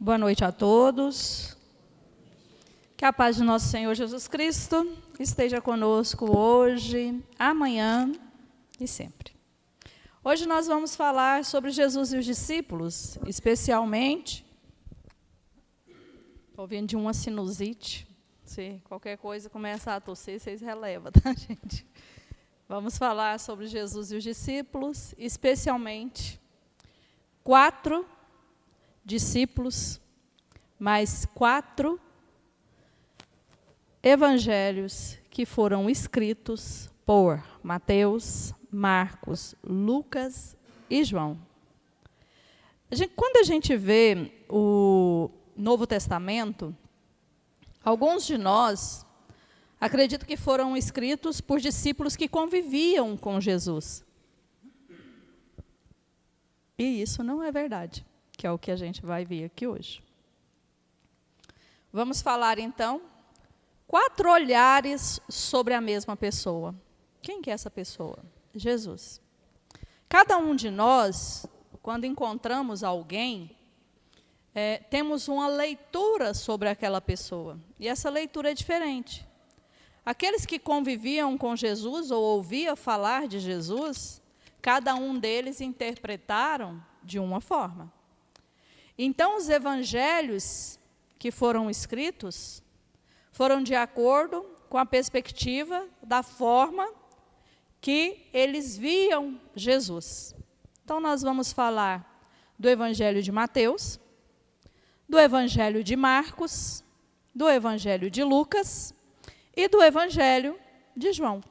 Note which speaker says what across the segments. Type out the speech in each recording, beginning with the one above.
Speaker 1: Boa noite a todos. Que a paz de nosso Senhor Jesus Cristo esteja conosco hoje, amanhã e sempre. Hoje nós vamos falar sobre Jesus e os discípulos, especialmente... Estou vindo de uma sinusite. Se qualquer coisa começa a tossir, vocês relevam, tá, gente? Vamos falar sobre Jesus e os discípulos, especialmente 4 discípulos, mais 4 evangelhos que foram escritos por Mateus, Marcos, Lucas e João. Quando a gente vê o Novo Testamento, alguns de nós acreditam que foram escritos por discípulos que conviviam com Jesus. E isso não é verdade, que é o que a gente vai ver aqui hoje. Vamos falar, então, 4 olhares sobre a mesma pessoa. Quem que é essa pessoa? Jesus. Cada um de nós, quando encontramos alguém, temos uma leitura sobre aquela pessoa. E essa leitura é diferente. Aqueles que conviviam com Jesus ou ouviam falar de Jesus, cada um deles interpretaram de uma forma. Então, os evangelhos que foram escritos foram de acordo com a perspectiva da forma que eles viam Jesus. Então, nós vamos falar do Evangelho de Mateus, do Evangelho de Marcos, do Evangelho de Lucas e do Evangelho de João.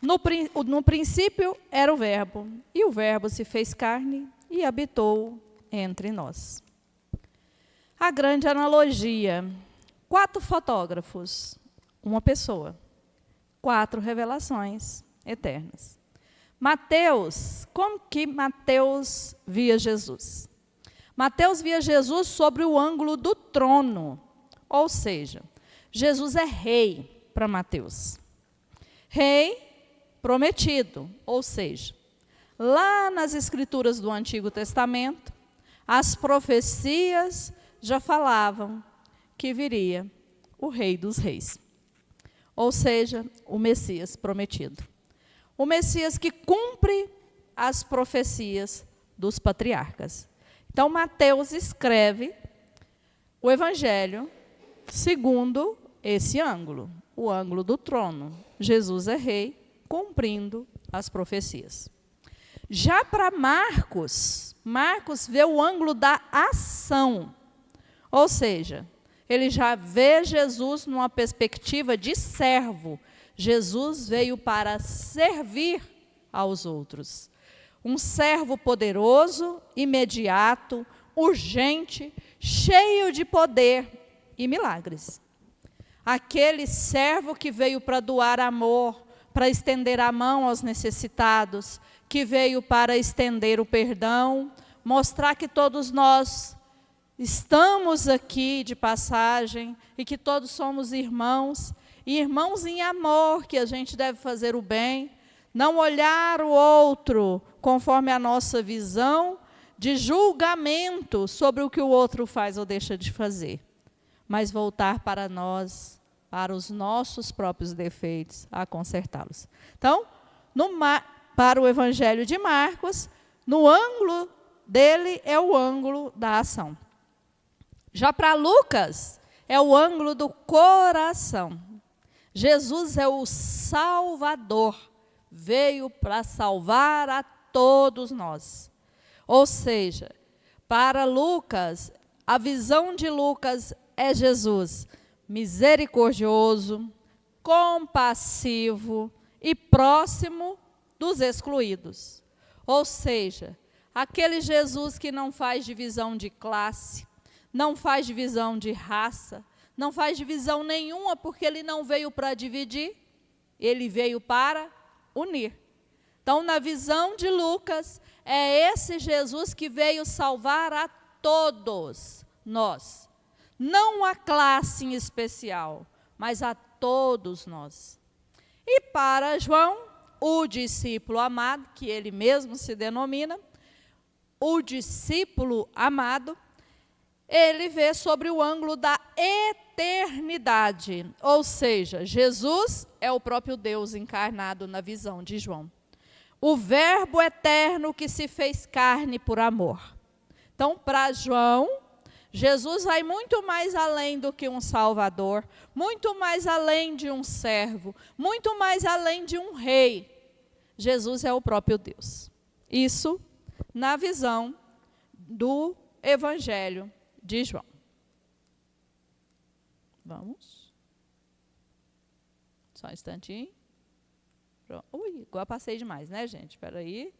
Speaker 1: No princípio era o Verbo, e o Verbo se fez carne e habitou entre nós. A grande analogia: 4 fotógrafos, uma pessoa, 4 revelações eternas. Mateus, como que Mateus via Jesus? Mateus via Jesus sobre o ângulo do trono, ou seja, Jesus é rei para Mateus. Rei prometido, ou seja, lá nas escrituras do Antigo Testamento, as profecias já falavam que viria o Rei dos Reis, ou seja, o Messias prometido. O Messias que cumpre as profecias dos patriarcas. Então, Mateus escreve o Evangelho segundo esse ângulo, o ângulo do trono. Jesus é rei, cumprindo as profecias. Já para Marcos, Marcos vê o ângulo da ação, ou seja, ele já vê Jesus numa perspectiva de servo. Jesus veio para servir aos outros. Um servo poderoso, imediato, urgente, cheio de poder e milagres. Aquele servo que veio para doar amor, para estender a mão aos necessitados, que veio para estender o perdão, mostrar que todos nós estamos aqui de passagem e que todos somos irmãos, e irmãos em amor, que a gente deve fazer o bem, não olhar o outro conforme a nossa visão de julgamento sobre o que o outro faz ou deixa de fazer, mas voltar para nós, para os nossos próprios defeitos, a consertá-los. Então, para o Evangelho de Marcos, no ângulo dele é o ângulo da ação. Já para Lucas, é o ângulo do coração. Jesus é o Salvador, veio para salvar a todos nós. Ou seja, para Lucas, a visão de Lucas é Jesus misericordioso, compassivo e próximo dos excluídos. Ou seja, aquele Jesus que não faz divisão de classe, não faz divisão de raça, não faz divisão nenhuma, porque ele não veio para dividir, ele veio para unir. Então, na visão de Lucas, é esse Jesus que veio salvar a todos nós. Não a classe em especial, mas a todos nós. E para João, o discípulo amado, que ele mesmo se denomina, o discípulo amado, ele vê sobre o ângulo da eternidade. Ou seja, Jesus é o próprio Deus encarnado na visão de João. O Verbo eterno que se fez carne por amor. Então, para João, Jesus vai muito mais além do que um Salvador, muito mais além de um servo, muito mais além de um rei. Jesus é o próprio Deus. Isso na visão do Evangelho de João. Vamos? Só um instantinho. Ui, igual passei demais, né, gente? Espera aí.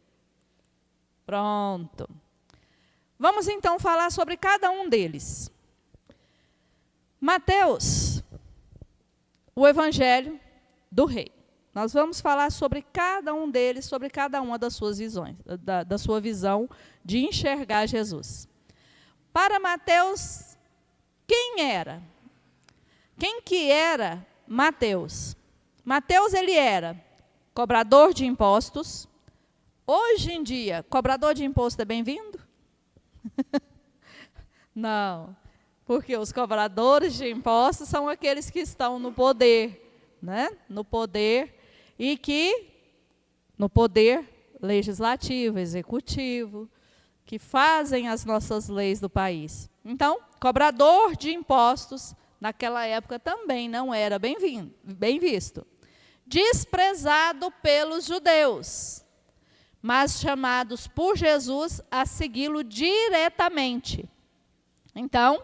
Speaker 1: Pronto. Vamos então falar sobre cada um deles. Mateus, o Evangelho do Rei. Nós vamos falar sobre cada um deles, sobre cada uma das suas visões, da sua visão de enxergar Jesus. Para Mateus, quem era? Quem que era Mateus? Mateus, ele era cobrador de impostos. Hoje em dia, cobrador de imposto é bem-vindo? Não, porque os cobradores de impostos são aqueles que estão no poder, né? No poder e que no poder legislativo, executivo, que fazem as nossas leis do país. Então, cobrador de impostos naquela época também não era bem visto. Desprezado pelos judeus, mas chamados por Jesus a segui-lo diretamente. Então,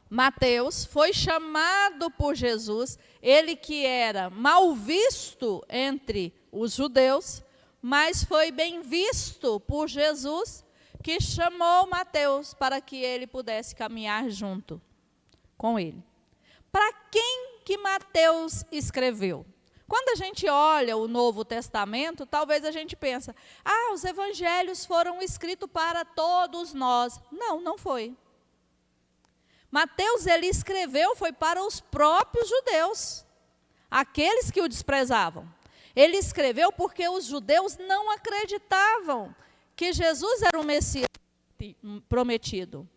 Speaker 1: Mateus foi chamado por Jesus, ele que era mal visto entre os judeus, mas foi bem visto por Jesus, que chamou Mateus para que ele pudesse caminhar junto com ele. Para quem que Mateus escreveu? Quando a gente olha o Novo Testamento, talvez a gente pense, os evangelhos foram escritos para todos nós. Não, não foi. Mateus, ele escreveu, foi para os próprios judeus, aqueles que o desprezavam. Ele escreveu porque os judeus não acreditavam que Jesus era o Messias prometido.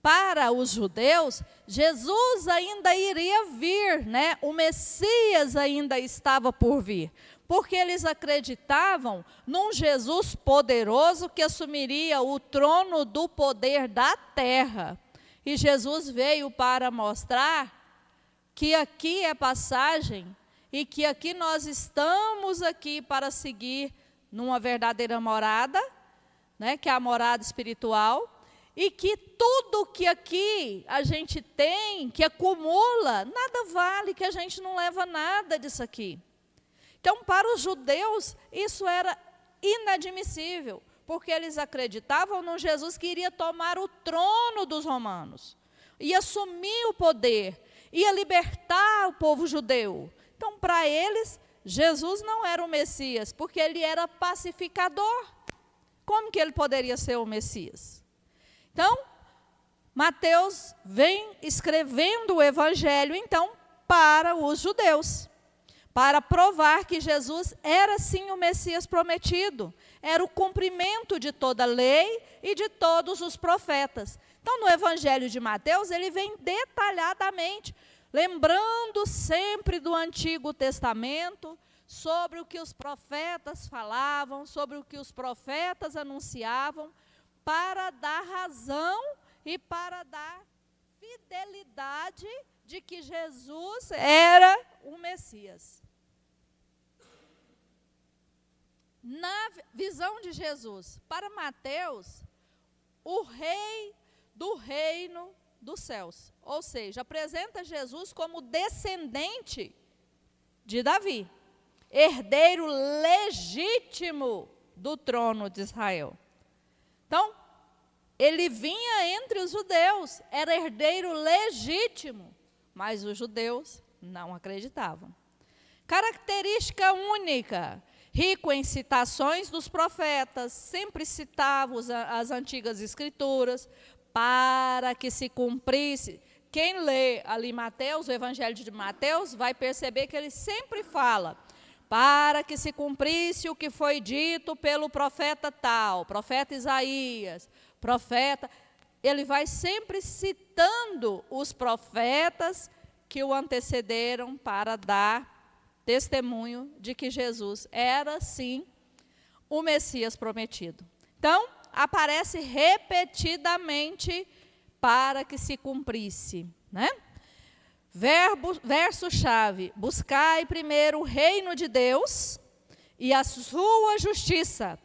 Speaker 1: Para os judeus, Jesus ainda iria vir, né? O Messias ainda estava por vir, porque eles acreditavam num Jesus poderoso que assumiria o trono do poder da terra. E Jesus veio para mostrar que aqui é passagem e que aqui nós estamos aqui para seguir numa verdadeira morada, né? Que é a morada espiritual. E que tudo que aqui a gente tem, que acumula, nada vale, que a gente não leva nada disso aqui. Então, para os judeus, isso era inadmissível, porque eles acreditavam num Jesus que iria tomar o trono dos romanos, ia assumir o poder, ia libertar o povo judeu. Então, para eles, Jesus não era o Messias, porque ele era pacificador. Como que ele poderia ser o Messias? Então, Mateus vem escrevendo o Evangelho, então, para os judeus, para provar que Jesus era sim o Messias prometido, era o cumprimento de toda a lei e de todos os profetas. Então, no Evangelho de Mateus, ele vem detalhadamente, lembrando sempre do Antigo Testamento, sobre o que os profetas falavam, sobre o que os profetas anunciavam, para dar razão e para dar fidelidade de que Jesus era o Messias. Na visão de Jesus, para Mateus, o rei do reino dos céus, ou seja, apresenta Jesus como descendente de Davi, herdeiro legítimo do trono de Israel. Então, ele vinha entre os judeus, era herdeiro legítimo, mas os judeus não acreditavam. Característica única, rico em citações dos profetas, sempre citava as antigas escrituras, para que se cumprisse. Quem lê ali Mateus, o Evangelho de Mateus, vai perceber que ele sempre fala, para que se cumprisse o que foi dito pelo profeta tal, profeta Isaías, profeta. ele vai sempre citando os profetas que o antecederam para dar testemunho de que Jesus era, sim, o Messias prometido. Então, aparece repetidamente para que se cumprisse, né? Verso-chave: buscai primeiro o reino de Deus e a sua justiça,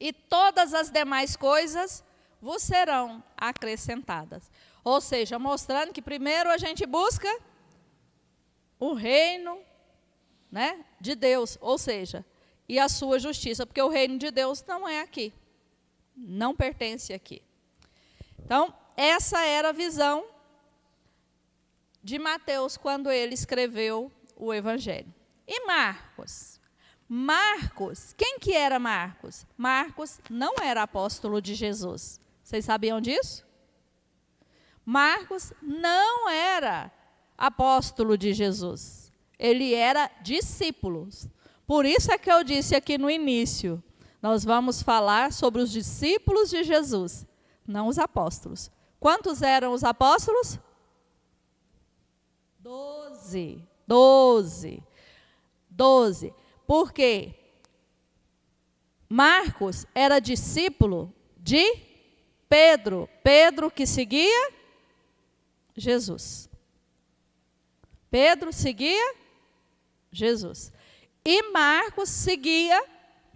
Speaker 1: e todas as demais coisas vos serão acrescentadas. Ou seja, mostrando que primeiro a gente busca o reino, né, de Deus, ou seja, e a sua justiça, porque o reino de Deus não é aqui, não pertence aqui. Então, essa era a visão de Mateus quando ele escreveu o Evangelho. E Marcos? Marcos, quem que era Marcos? Marcos não era apóstolo de Jesus. Vocês sabiam disso? Marcos não era apóstolo de Jesus. Ele era discípulo. Por isso é que eu disse aqui no início, nós vamos falar sobre os discípulos de Jesus, não os apóstolos. Quantos eram os apóstolos? 12. Por quê? Marcos era discípulo de Pedro. Pedro que seguia Jesus. Pedro seguia Jesus. E Marcos seguia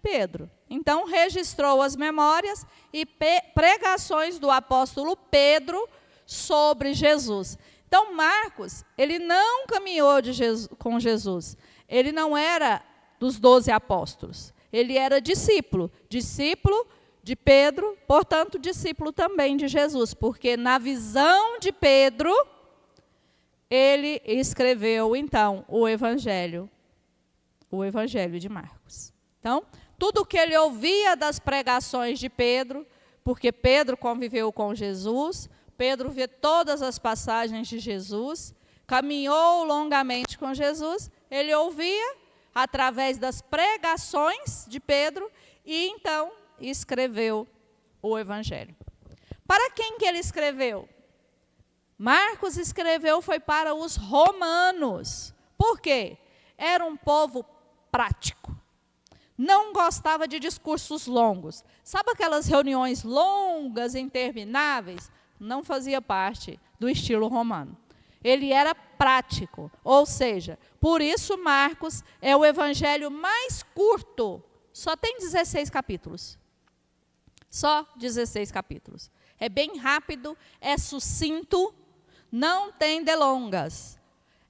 Speaker 1: Pedro. Então, registrou as memórias e pregações do apóstolo Pedro sobre Jesus. Então, Marcos, ele não caminhou com Jesus. Ele não era dos 12 apóstolos. Ele era discípulo de Pedro, portanto, discípulo também de Jesus. Porque na visão de Pedro, ele escreveu, então, o Evangelho de Marcos. Então, tudo que ele ouvia das pregações de Pedro, porque Pedro conviveu com Jesus, Pedro vê todas as passagens de Jesus, caminhou longamente com Jesus, ele ouvia através das pregações de Pedro e então escreveu o Evangelho. Para quem que ele escreveu? Marcos escreveu foi para os romanos. Por quê? Era um povo prático. Não gostava de discursos longos. Sabe aquelas reuniões longas, intermináveis? Não fazia parte do estilo romano. Ele era prático, ou seja, por isso Marcos é o evangelho mais curto. Só tem 16 capítulos. Só 16 capítulos. É bem rápido, é sucinto, não tem delongas.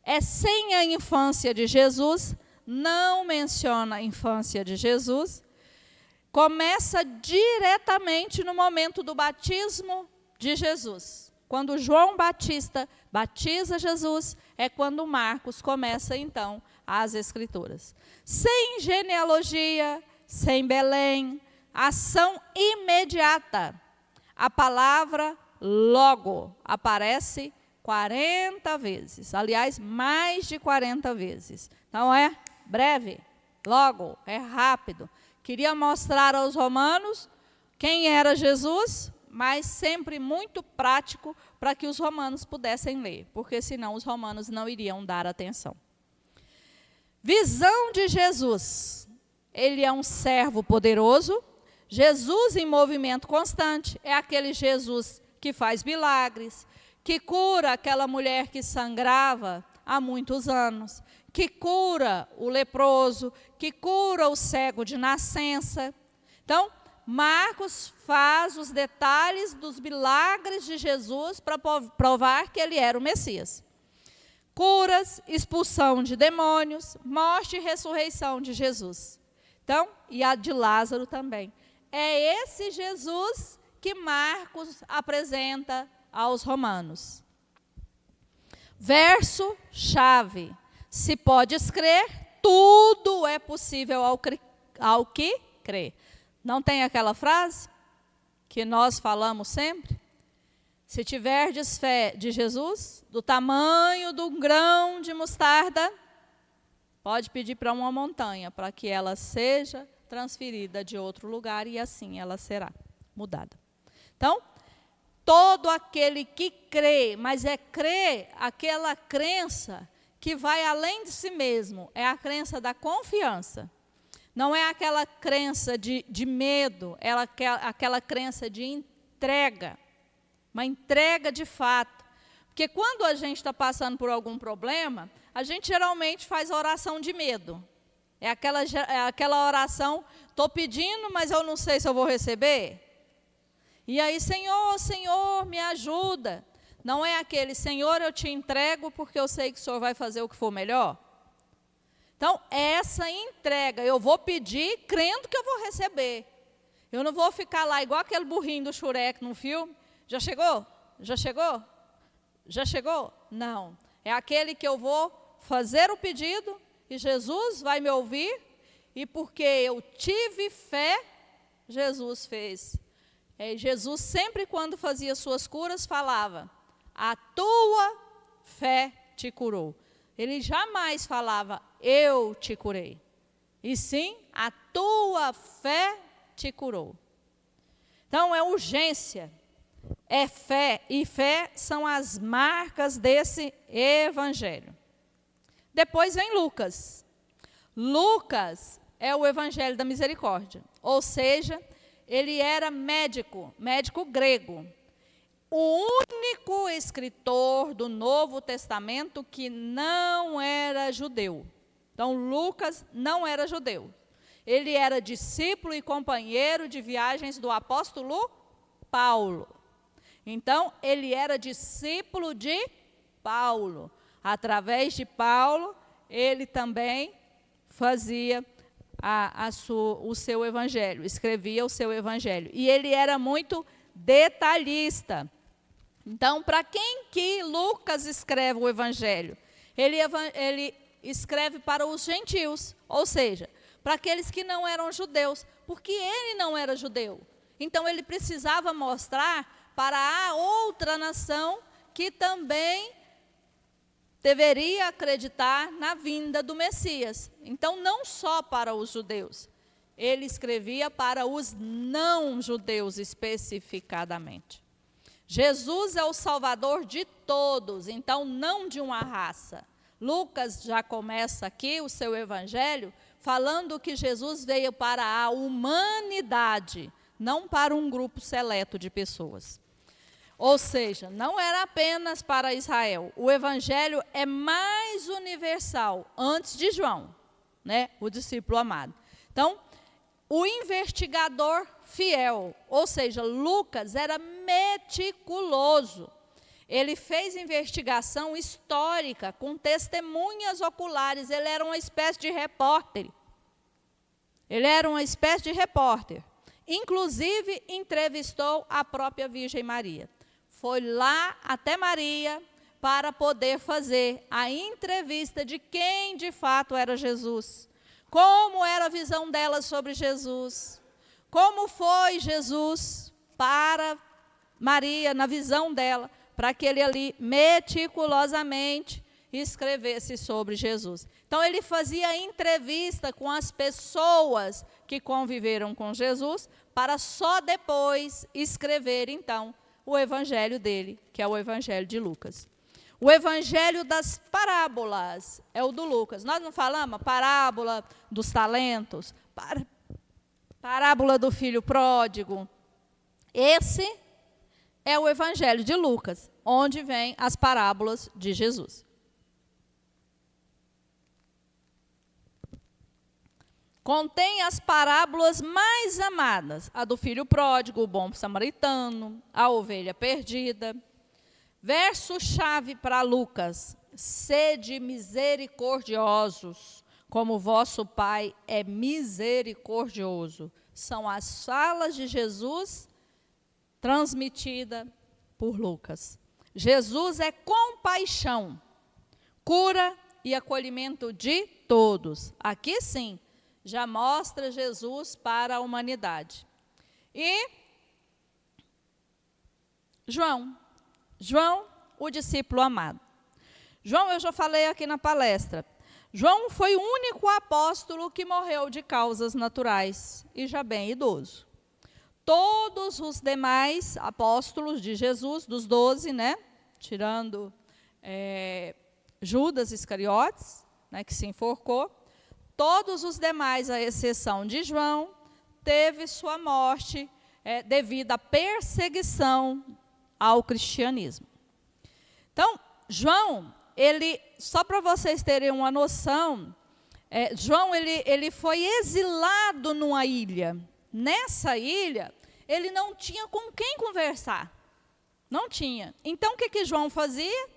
Speaker 1: É sem a infância de Jesus, não menciona a infância de Jesus. Começa diretamente no momento do batismo de Jesus. Quando João Batista batiza Jesus, é quando Marcos começa, então, as Escrituras. Sem genealogia, sem Belém, ação imediata. A palavra logo aparece 40 vezes. Aliás, mais de 40 vezes. Não é breve, logo, é rápido. Queria mostrar aos romanos quem era Jesus, mas sempre muito prático para que os romanos pudessem ler, porque senão os romanos não iriam dar atenção. Visão de Jesus. Ele é um servo poderoso. Jesus em movimento constante. É aquele Jesus que faz milagres, que cura aquela mulher que sangrava há muitos anos, que cura o leproso, que cura o cego de nascença. Então, Marcos faz os detalhes dos milagres de Jesus para provar que ele era o Messias. Curas, expulsão de demônios, morte e ressurreição de Jesus. Então, e a de Lázaro também. É esse Jesus que Marcos apresenta aos romanos. Verso-chave. Se podes crer, tudo é possível ao que crê. Não tem aquela frase que nós falamos sempre? Se tiverdes fé de Jesus, do tamanho de um grão de mostarda, pode pedir para uma montanha, para que ela seja transferida de outro lugar e assim ela será mudada. Então, todo aquele que crê, mas é crer aquela crença que vai além de si mesmo, é a crença da confiança. Não é aquela crença de medo, é aquela crença de entrega, uma entrega de fato. Porque quando a gente está passando por algum problema, a gente geralmente faz a oração de medo. É aquela oração, estou pedindo, mas eu não sei se eu vou receber. E aí, Senhor, Senhor, me ajuda. Não é aquele, Senhor, eu te entrego porque eu sei que o Senhor vai fazer o que for melhor. Então, essa entrega, eu vou pedir crendo que eu vou receber. Eu não vou ficar lá igual aquele burrinho do Shrek no filme. Já chegou? Já chegou? Já chegou? Não. É aquele que eu vou fazer o pedido e Jesus vai me ouvir. E porque eu tive fé, Jesus fez. Jesus sempre quando fazia suas curas falava, a tua fé te curou. Ele jamais falava, eu te curei. E sim, a tua fé te curou. Então, é urgência, é fé. E fé são as marcas desse evangelho. Depois vem Lucas. Lucas é o evangelho da misericórdia. Ou seja, ele era médico grego. O único escritor do Novo Testamento que não era judeu. Então, Lucas não era judeu. Ele era discípulo e companheiro de viagens do apóstolo Paulo. Então, ele era discípulo de Paulo. Através de Paulo, ele também fazia o seu evangelho, escrevia o seu evangelho. E ele era muito detalhista. Então, para quem que Lucas escreve o evangelho? Ele escreve para os gentios, ou seja, para aqueles que não eram judeus, porque ele não era judeu. Então, ele precisava mostrar para a outra nação que também deveria acreditar na vinda do Messias. Então, não só para os judeus, ele escrevia para os não-judeus especificadamente. Jesus é o Salvador de todos, então não de uma raça. Lucas já começa aqui o seu evangelho falando que Jesus veio para a humanidade, não para um grupo seleto de pessoas. Ou seja, não era apenas para Israel. O evangelho é mais universal, antes de João, né, o discípulo amado. Então, o investigador fiel, ou seja, Lucas era meticuloso. Ele fez investigação histórica com testemunhas oculares. Ele era uma espécie de repórter. Inclusive, entrevistou a própria Virgem Maria. Foi lá até Maria para poder fazer a entrevista de quem de fato era Jesus. Como era a visão dela sobre Jesus. Como foi Jesus para Maria, na visão dela, para que ele ali meticulosamente escrevesse sobre Jesus. Então, ele fazia entrevista com as pessoas que conviveram com Jesus, para só depois escrever, então, o evangelho dele, que é o evangelho de Lucas. O evangelho das parábolas é o do Lucas. Nós não falamos parábola dos talentos, parábola do filho pródigo. Esse é o evangelho de Lucas, onde vem as parábolas de Jesus. Contém as parábolas mais amadas, a do filho pródigo, o bom samaritano, a ovelha perdida. Verso-chave para Lucas: sede misericordiosos, como vosso Pai é misericordioso. São as falas de Jesus transmitida por Lucas. Jesus é compaixão, cura e acolhimento de todos. Aqui sim, já mostra Jesus para a humanidade. E João, o discípulo amado. João, eu já falei aqui na palestra. João foi o único apóstolo que morreu de causas naturais e já bem idoso. Todos os demais apóstolos de Jesus, dos 12, né? Tirando Judas Iscariotes, né, que se enforcou, todos os demais, à exceção de João, teve sua morte devido à perseguição ao cristianismo. Então, João, só para vocês terem uma noção, João ele foi exilado numa ilha. Nessa ilha, ele não tinha com quem conversar. Não tinha. Então, o que João fazia?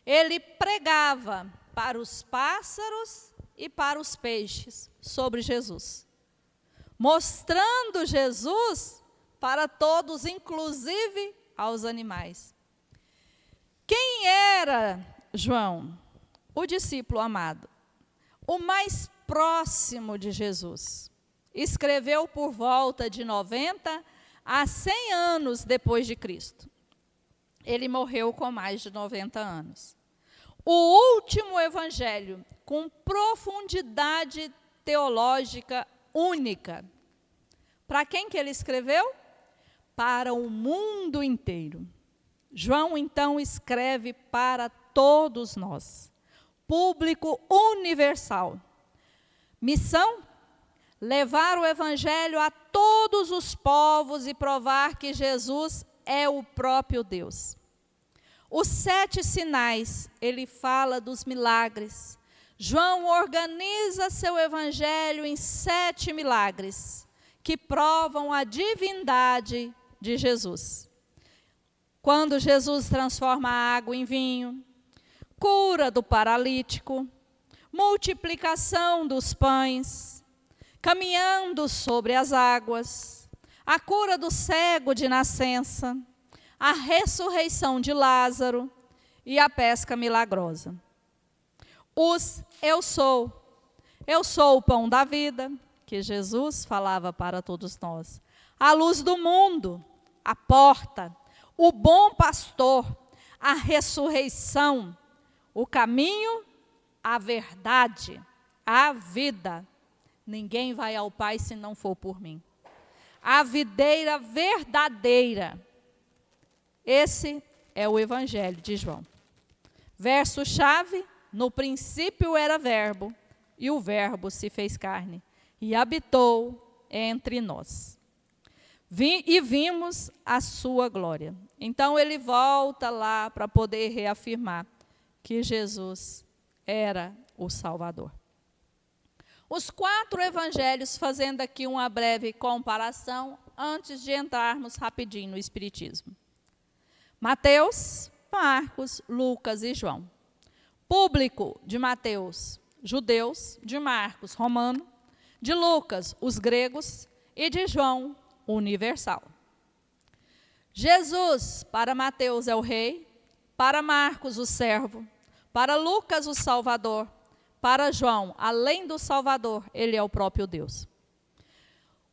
Speaker 1: Ele pregava para os pássaros e para os peixes sobre Jesus, mostrando Jesus para todos, inclusive aos animais. Quem era João? O discípulo amado, o mais próximo de Jesus. Escreveu por volta de 90 a 100 anos depois de Cristo. Ele morreu com mais de 90 anos. O último evangelho com profundidade teológica única. Para quem que ele escreveu? Para o mundo inteiro. João, então, escreve para todos nós. Público universal. Missão? Levar o evangelho a todos os povos e provar que Jesus é o próprio Deus. Os 7 sinais, ele fala dos milagres. João organiza seu evangelho em 7 milagres, que provam a divindade de Jesus. Quando Jesus transforma a água em vinho, cura do paralítico, multiplicação dos pães, caminhando sobre as águas, a cura do cego de nascença, a ressurreição de Lázaro e a pesca milagrosa. Os eu sou o pão da vida, que Jesus falava para todos nós, a luz do mundo, a porta, o bom pastor, a ressurreição, o caminho, a verdade, a vida. Ninguém vai ao Pai se não for por mim. A videira verdadeira. Esse é o Evangelho de João. Verso-chave: no princípio era verbo, e o verbo se fez carne, e habitou entre nós. E vimos a sua glória. Então ele volta lá para poder reafirmar que Jesus era o Salvador. Os 4 evangelhos, fazendo aqui uma breve comparação, antes de entrarmos rapidinho no Espiritismo. Mateus, Marcos, Lucas e João. Público de Mateus, judeus, de Marcos, romano, de Lucas, os gregos, e de João, universal. Jesus, para Mateus, é o rei, para Marcos, o servo, para Lucas, o Salvador, para João, além do Salvador, ele é o próprio Deus.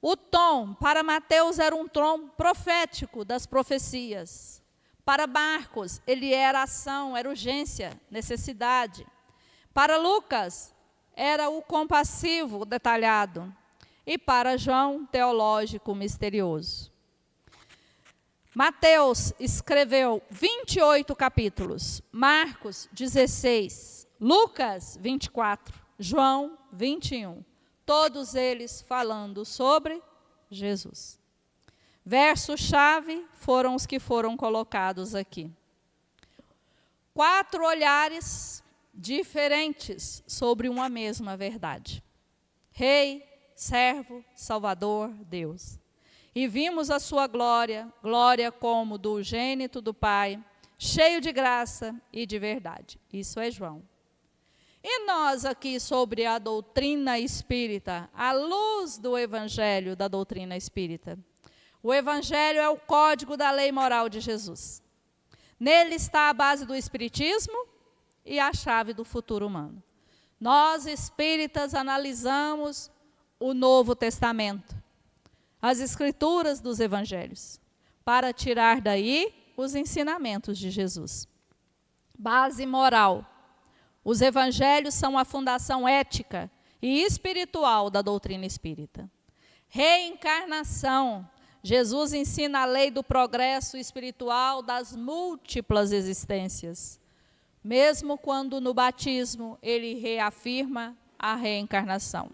Speaker 1: O tom, para Mateus, era um tom profético das profecias. Para Marcos, ele era ação, era urgência, necessidade. Para Lucas, era o compassivo, detalhado. E para João, teológico, misterioso. Mateus escreveu 28 capítulos, Marcos, 16, Lucas, 24, João, 21. Todos eles falando sobre Jesus. Verso-chave foram os que foram colocados aqui. 4 olhares diferentes sobre uma mesma verdade. Rei, servo, Salvador, Deus. E vimos a sua glória, glória como do unigênito do Pai, cheio de graça e de verdade. Isso é João. E nós aqui sobre a doutrina espírita, à luz do evangelho da doutrina espírita. O evangelho é o código da lei moral de Jesus. Nele está a base do espiritismo e a chave do futuro humano. Nós espíritas analisamos o Novo Testamento, as escrituras dos evangelhos, para tirar daí os ensinamentos de Jesus. Base moral. Os evangelhos são a fundação ética e espiritual da doutrina espírita. Reencarnação. Jesus ensina a lei do progresso espiritual das múltiplas existências. Mesmo quando no batismo ele reafirma a reencarnação.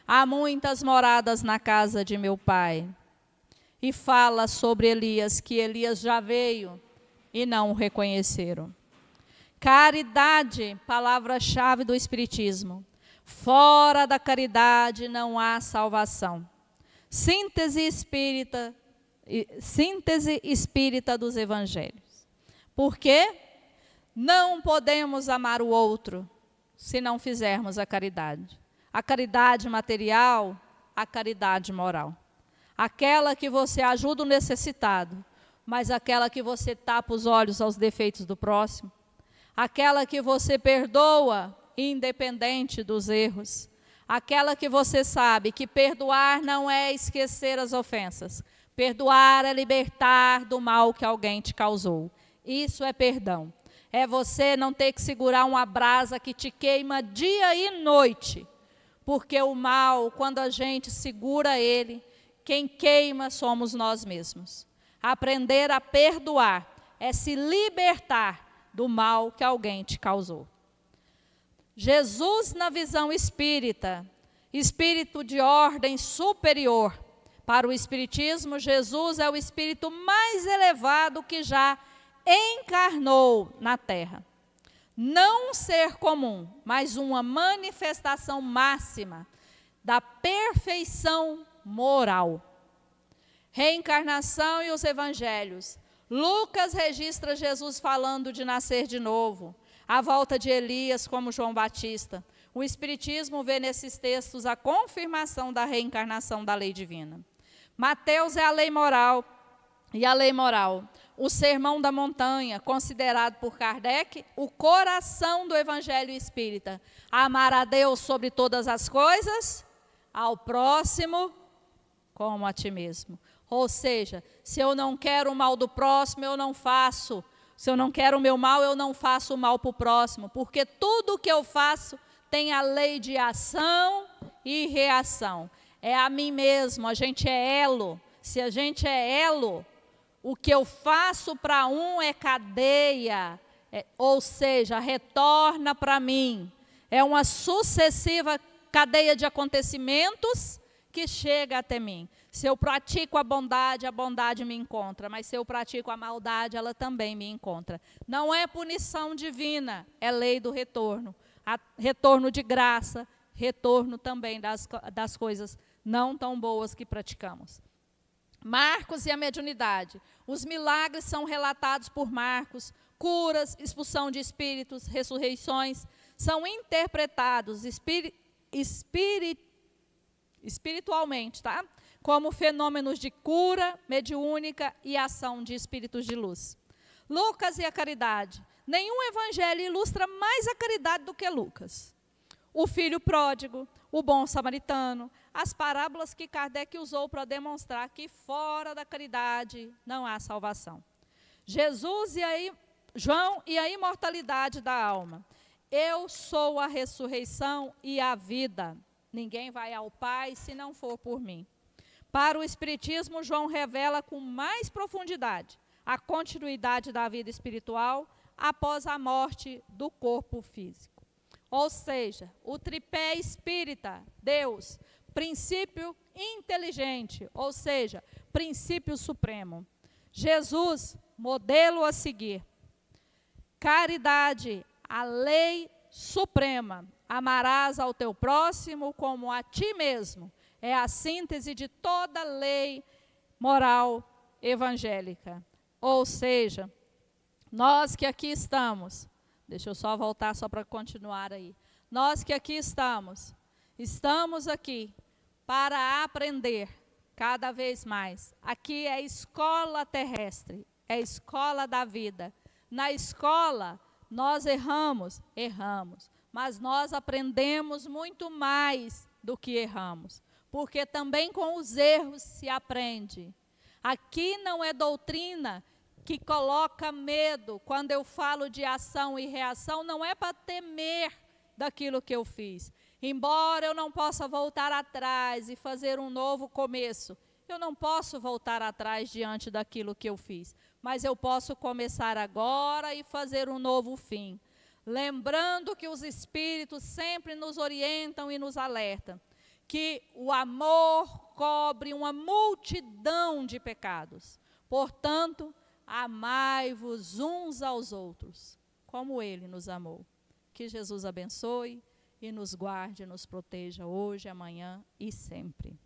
Speaker 1: Há muitas moradas na casa de meu Pai. E fala sobre Elias, que Elias já veio e não o reconheceram. Caridade, palavra-chave do Espiritismo. Fora da caridade não há salvação. Síntese espírita dos Evangelhos. Por quê? Não podemos amar o outro se não fizermos a caridade. A caridade material, a caridade moral. Aquela que você ajuda o necessitado, mas aquela que você tapa os olhos aos defeitos do próximo. Aquela que você perdoa, independente dos erros. Aquela que você sabe que perdoar não é esquecer as ofensas. Perdoar é libertar do mal que alguém te causou. Isso é perdão. É você não ter que segurar uma brasa que te queima dia e noite. Porque o mal, quando a gente segura ele, quem queima somos nós mesmos. Aprender a perdoar é se libertar do mal que alguém te causou. Jesus, na visão espírita, espírito de ordem superior. Para o Espiritismo, Jesus é o espírito mais elevado que já encarnou na Terra. Não um ser comum, mas uma manifestação máxima da perfeição moral. Reencarnação e os Evangelhos. Lucas registra Jesus falando de nascer de novo, a volta de Elias como João Batista. O Espiritismo vê nesses textos a confirmação da reencarnação da lei divina. Mateus é a lei moral, e a lei moral, o Sermão da Montanha, considerado por Kardec o coração do Evangelho Espírita. Amar a Deus sobre todas as coisas, ao próximo como a ti mesmo. Ou seja, se eu não quero o mal do próximo, eu não faço. Se eu não quero o meu mal, eu não faço o mal para o próximo. Porque tudo que eu faço tem a lei de ação e reação. É a mim mesmo, a gente é elo. Se a gente é elo, o que eu faço para um é cadeia. Ou seja, retorna para mim. É uma sucessiva cadeia de acontecimentos que chega até mim. Se eu pratico a bondade me encontra. Mas se eu pratico a maldade, ela também me encontra. Não é punição divina, é lei do retorno. Retorno de graça, retorno também das coisas não tão boas que praticamos. Marcos e a mediunidade. Os milagres são relatados por Marcos. Curas, expulsão de espíritos, ressurreições, são interpretados espiritualmente, tá? Como fenômenos de cura mediúnica e ação de espíritos de luz. Lucas e a caridade. Nenhum evangelho ilustra mais a caridade do que Lucas. O filho pródigo, o bom samaritano, as parábolas que Kardec usou para demonstrar que fora da caridade não há salvação. Jesus João e a imortalidade da alma. Eu sou a ressurreição e a vida. Ninguém vai ao Pai se não for por mim. Para o Espiritismo, João revela com mais profundidade a continuidade da vida espiritual após a morte do corpo físico. Ou seja, o tripé espírita, Deus, princípio inteligente, ou seja, princípio supremo. Jesus, modelo a seguir. Caridade, a lei suprema. Amarás ao teu próximo como a ti mesmo. É a síntese de toda lei moral evangélica. Ou seja, nós que aqui estamos, deixa eu só voltar só para continuar aí. Nós que aqui estamos aqui para aprender cada vez mais. Aqui é a escola terrestre, é a escola da vida. Na escola, nós erramos, mas nós aprendemos muito mais do que erramos. Porque também com os erros se aprende. Aqui não é doutrina que coloca medo. Quando eu falo de ação e reação, não é para temer daquilo que eu fiz. Embora eu não possa voltar atrás e fazer um novo começo, Eu não posso voltar atrás diante daquilo que eu fiz, mas eu posso começar agora e fazer um novo fim. Lembrando que os Espíritos sempre nos orientam e nos alertam, que o amor cobre uma multidão de pecados. Portanto, amai-vos uns aos outros, como Ele nos amou. Que Jesus abençoe e nos guarde, nos proteja hoje, amanhã e sempre.